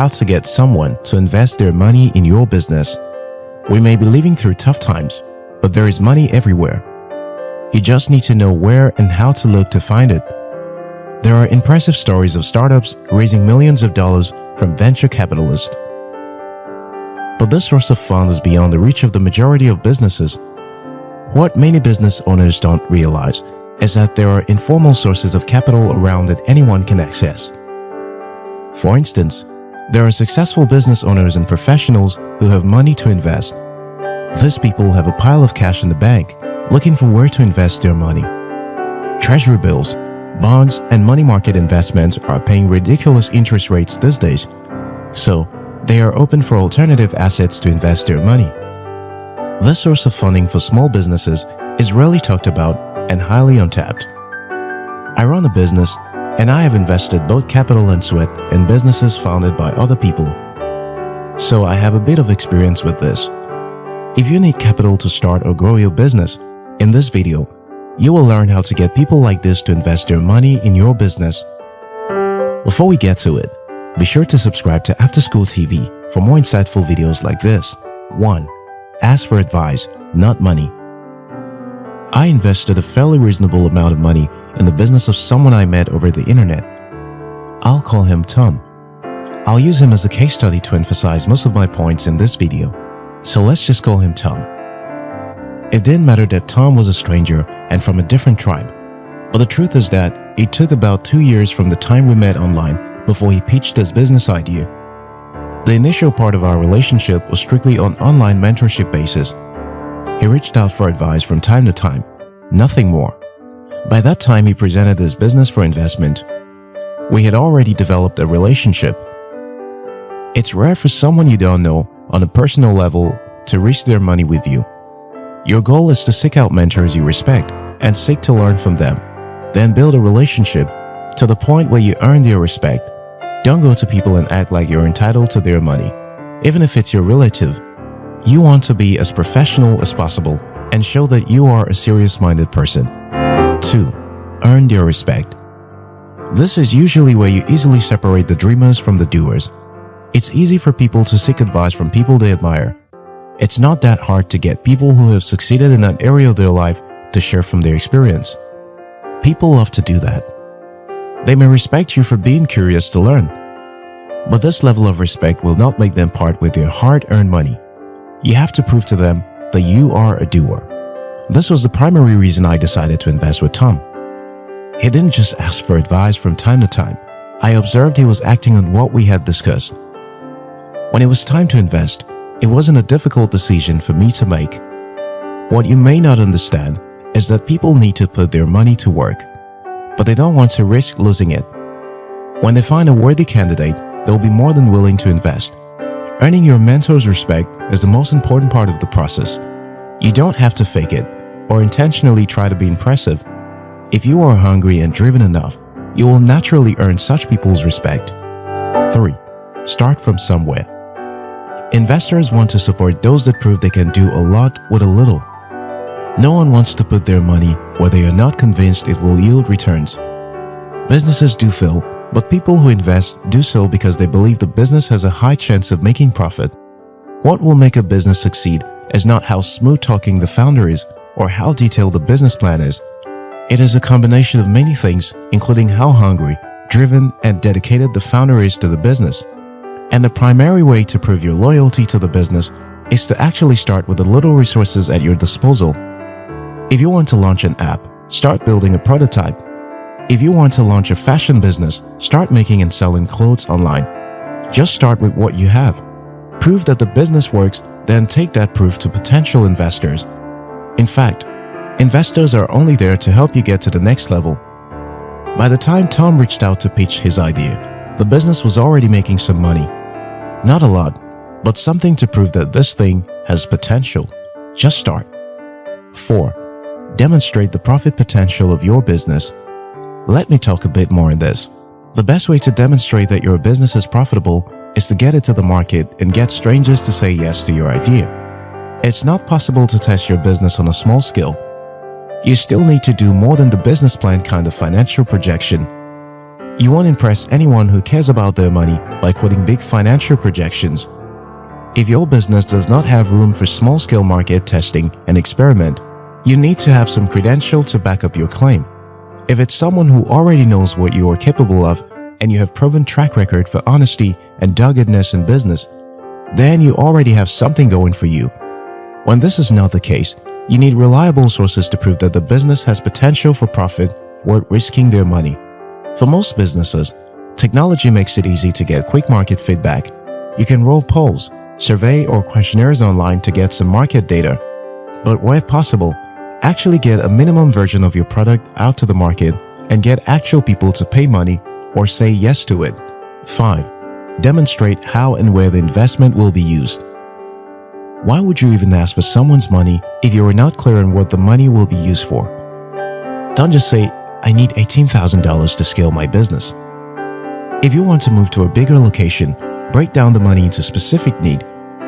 how to get someone to invest their money in your business. We may be living through tough times, but there is money everywhere. You just need to know where and how to look to find it. There are impressive stories of startups raising millions of dollars from venture capitalists. But this source of funds is beyond the reach of the majority of businesses. What many business owners don't realize is that there are informal sources of capital around that anyone can access. For instance, there are successful business owners and professionals who have money to invest. These people have a pile of cash in the bank, looking for where to invest their money. Treasury bills, bonds, and money market investments are paying ridiculous interest rates these days, so they are open for alternative assets to invest their money. This source of funding for small businesses is rarely talked about and highly untapped. I run a business, and I have invested both capital and sweat in businesses founded by other people, so I have a bit of experience with this. If you need capital to start or grow your business, in this video, you will learn how to get people like this to invest their money in your business. Before we get to it, be sure to subscribe to After School TV for more insightful videos like this. 1. Ask for advice, not money. I invested a fairly reasonable amount of money in the business of someone I met over the internet. I'll call him Tom. I'll use him as a case study to emphasize most of my points in this video, so let's just call him Tom. It didn't matter that Tom was a stranger and from a different tribe, but the truth is that it took about 2 years from the time we met online before he pitched his business idea. The initial part of our relationship was strictly on online mentorship basis. He reached out for advice from time to time, nothing more. By that time, he presented his business for investment. We had already developed a relationship. It's rare for someone you don't know on a personal level to risk their money with you. Your goal is to seek out mentors you respect and seek to learn from them. Then build a relationship to the point where you earn their respect. Don't go to people and act like you're entitled to their money, even if it's your relative. You want to be as professional as possible and show that you are a serious-minded person. 2. Earn their respect. This is usually where you easily separate the dreamers from the doers. It's easy for people to seek advice from people they admire. It's not that hard to get people who have succeeded in that area of their life to share from their experience. People love to do that. They may respect you for being curious to learn, but this level of respect will not make them part with their hard-earned money. You have to prove to them that you are a doer. This was the primary reason I decided to invest with Tom. He didn't just ask for advice from time to time. I observed he was acting on what we had discussed. When it was time to invest, it wasn't a difficult decision for me to make. What you may not understand is that people need to put their money to work, but they don't want to risk losing it. When they find a worthy candidate, they'll be more than willing to invest. Earning your mentor's respect is the most important part of the process. You don't have to fake it or intentionally try to be impressive. If you are hungry and driven enough, you will naturally earn such people's respect. 3. Start from somewhere. Investors want to support those that prove they can do a lot with a little. No one wants to put their money where they are not convinced it will yield returns. Businesses do fail, but people who invest do so because they believe the business has a high chance of making profit. What will make a business succeed is not how smooth-talking the founder is or how detailed the business plan is. It is a combination of many things, including how hungry, driven, and dedicated the founder is to the business. And the primary way to prove your loyalty to the business is to actually start with the little resources at your disposal. If you want to launch an app, start building a prototype. If you want to launch a fashion business, start making and selling clothes online. Just start with what you have. Prove that the business works, then take that proof to potential investors. In fact, investors are only there to help you get to the next level. By the time Tom reached out to pitch his idea, the business was already making some money. Not a lot, but something to prove that this thing has potential. Just start. 4. Demonstrate the profit potential of your business. Let me talk a bit more on this. The best way to demonstrate that your business is profitable is to get it to the market and get strangers to say yes to your idea. It's not possible to test your business on a small scale. You still need to do more than the business plan kind of financial projection. You won't impress anyone who cares about their money by quoting big financial projections. If your business does not have room for small-scale market testing and experiment, you need to have some credential to back up your claim. If it's someone who already knows what you are capable of and you have proven track record for honesty and doggedness in business, then you already have something going for you. When this is not the case, you need reliable sources to prove that the business has potential for profit worth risking their money. For most businesses, technology makes it easy to get quick market feedback. You can roll polls, survey or questionnaires online to get some market data. But where possible, actually get a minimum version of your product out to the market and get actual people to pay money or say yes to it. 5. Demonstrate how and where the investment will be used. Why would you even ask for someone's money if you are not clear on what the money will be used for? Don't just say, "I need $18,000 to scale my business." If you want to move to a bigger location, break down the money into specific need.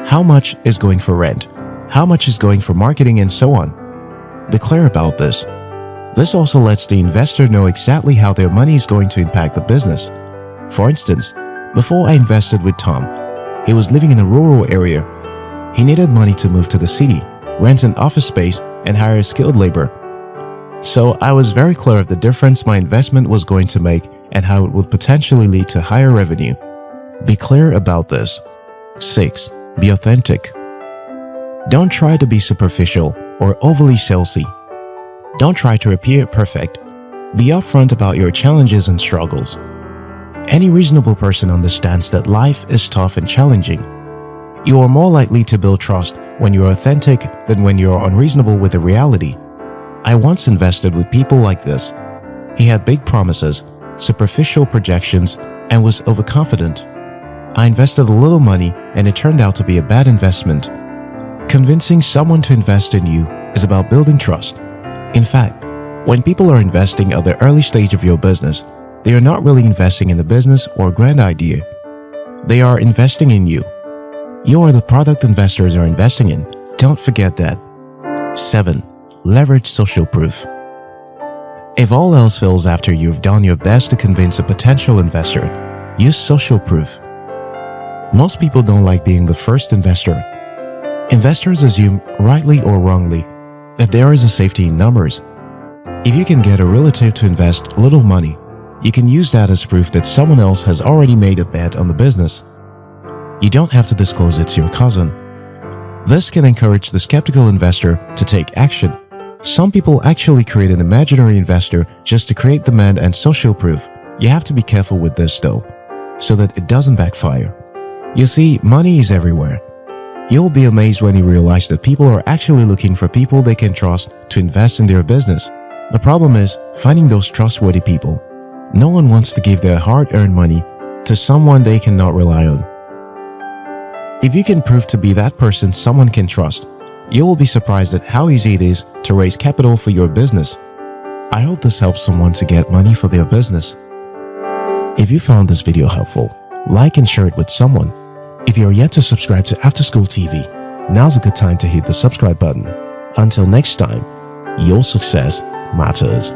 How much is going for rent? How much is going for marketing, and so on? Be clear about this. This also lets the investor know exactly how their money is going to impact the business. For instance, before I invested with Tom, he was living in a rural area. He needed money to move to the city, rent an office space, and hire skilled labor. So I was very clear of the difference my investment was going to make and how it would potentially lead to higher revenue. Be clear about this. 6. Be authentic. Don't try to be superficial or overly salesy. Don't try to appear perfect. Be upfront about your challenges and struggles. Any reasonable person understands that life is tough and challenging. You are more likely to build trust when you are authentic than when you are unreasonable with the reality. I once invested with people like this. He had big promises, superficial projections, and was overconfident. I invested a little money and it turned out to be a bad investment. Convincing someone to invest in you is about building trust. In fact, when people are investing at the early stage of your business, they are not really investing in the business or grand idea. They are investing in you. You are the product investors are investing in. Don't forget that. 7. Leverage social proof. If all else fails after you've done your best to convince a potential investor, use social proof. Most people don't like being the first investor. Investors assume, rightly or wrongly, that there is a safety in numbers. If you can get a relative to invest little money, you can use that as proof that someone else has already made a bet on the business. You don't have to disclose it to your cousin. This can encourage the skeptical investor to take action. Some people actually create an imaginary investor just to create demand and social proof. You have to be careful with this though, so that it doesn't backfire. You see, money is everywhere. You'll be amazed when you realize that people are actually looking for people they can trust to invest in their business. The problem is finding those trustworthy people. No one wants to give their hard-earned money to someone they cannot rely on. If you can prove to be that person someone can trust, you will be surprised at how easy it is to raise capital for your business. I hope this helps someone to get money for their business. If you found this video helpful, like and share it with someone. If you're yet to subscribe to After School TV, now's a good time to hit the subscribe button. Until next time, your success matters.